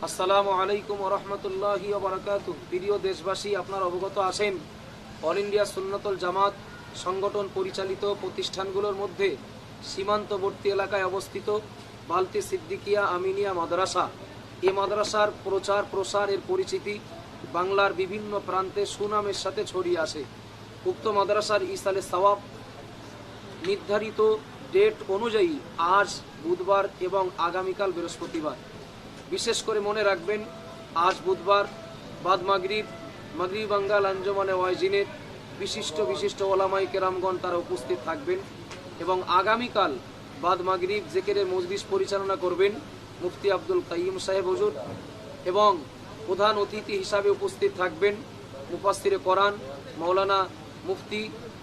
আসসালামু আলাইকুম ওয়া রাহমাতুল্লাহি ওয়া বারাকাতুহু। প্রিয় দেশবাসী, আপনারা অবগত আছেন অল ইন্ডিয়া সুন্নাতুল জামাত সংগঠন পরিচালিত প্রতিষ্ঠানগুলোর মধ্যে সীমান্তবর্তী এলাকায় অবস্থিত বালতি সিদ্দিকিয়া আমিনিয়া মাদ্রাসা, এই মাদ্রাসার প্রচার প্রসার এর পরিচিতি বাংলার বিভিন্ন প্রান্তে সুনামের সাথে ছড়িয়ে আসে। উক্ত মাদ্রাসার ইসালে সওয়াব নির্ধারিত ডেট অনুযায়ী আজ বুধবার এবং আগামীকাল বৃহস্পতিবার। বিশেষ করে মনে রাখবেন, আজ বুধবার বাদ মাগরিব বাঙ্গাল আঞ্জুমানে ওয়াইজিনের বিশিষ্ট ওলামাই কেরামগণ তারা উপস্থিত থাকবেন এবং আগামীকাল বাদ মাগরিব জেকেরের মজলিস পরিচালনা করবেন মুফতি আব্দুল কাইয়ুম সাহেব হুজুর এবং প্রধান অতিথি হিসাবে উপস্থিত থাকবেন মুফাসসিরে কোরআন মাওলানা মুফতি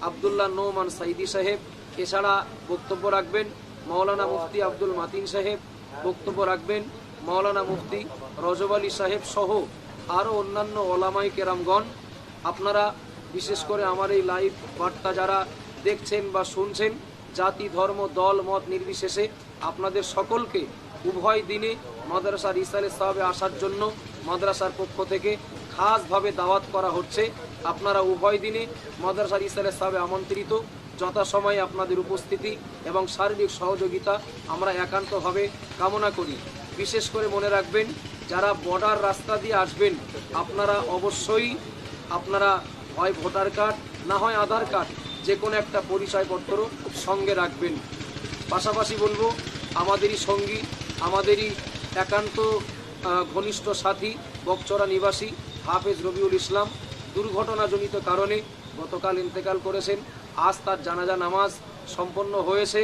আব্দুল্লাহ নোমান সাইদি সাহেব। এছাড়া বক্তব্য রাখবেন মাওলানা মুফতি আব্দুল মাতিন সাহেব, বক্তব্য রাখবেন মাওলানা মুফতি রজব আলী সাহেব সহ আরও অন্যান্য ওলামাই কেরামগণ। আপনারা বিশেষ করে আমার এই লাইভ বার্তা যারা দেখছেন বা শুনছেন, জাতি ধর্ম দল মত নির্বিশেষে আপনাদের সকলকে উভয় দিনে মাদ্রাসার ইসালে সাহাবে আসার জন্য মাদ্রাসার পক্ষ থেকে খাসভাবে দাওয়াত করা হচ্ছে। আপনারা উভয় দিনে মাদ্রাসার ইসালে সাহাবে আমন্ত্রিত। যথাসময়ে আপনাদের উপস্থিতি এবং শারীরিক সহযোগিতা আমরা একান্তভাবে কামনা করি। বিশেষ করে মনে রাখবেন, যারা বর্ডার রাস্তা দিয়ে আসবেন আপনারা অবশ্যই হয় ভোটার কার্ড না হয় আধার কার্ড, যে কোনো একটা পরিচয়পত্র সঙ্গে রাখবেন। পাশাপাশি বলবো, আমাদেরই সঙ্গী আমাদেরই একান্ত ঘনিষ্ঠ সাথী বকচরা নিবাসী হাফেজ রবিউল ইসলাম দুর্ঘটনাজনিত কারণে গতকাল ইন্তেকাল করেছেন। আজ তার জানাজা নামাজ সম্পন্ন হয়েছে।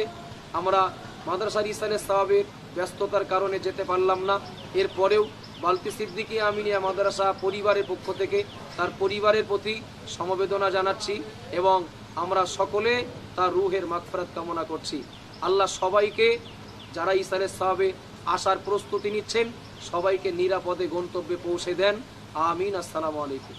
আমরা মাদ্রাসার ইসালে সাহাবের ব্যস্ততার কারণে যেতে পারলাম না। এরপরেও বালতি সিদ্দিকিয়া আমিনিয়া মাদ্রাসা পরিবারের পক্ষ থেকে তার পরিবারের প্রতি সমবেদনা জানাচ্ছি এবং আমরা সকলে তার রুহের মাগফিরাত কামনা করছি। আল্লাহ সবাইকে, যারা ইসালে সাহাবে আসার প্রস্তুতি নিচ্ছেন, সবাইকে নিরাপদে গন্তব্যে পৌঁছে দেন। আমিন। আসসালামু আলাইকুম।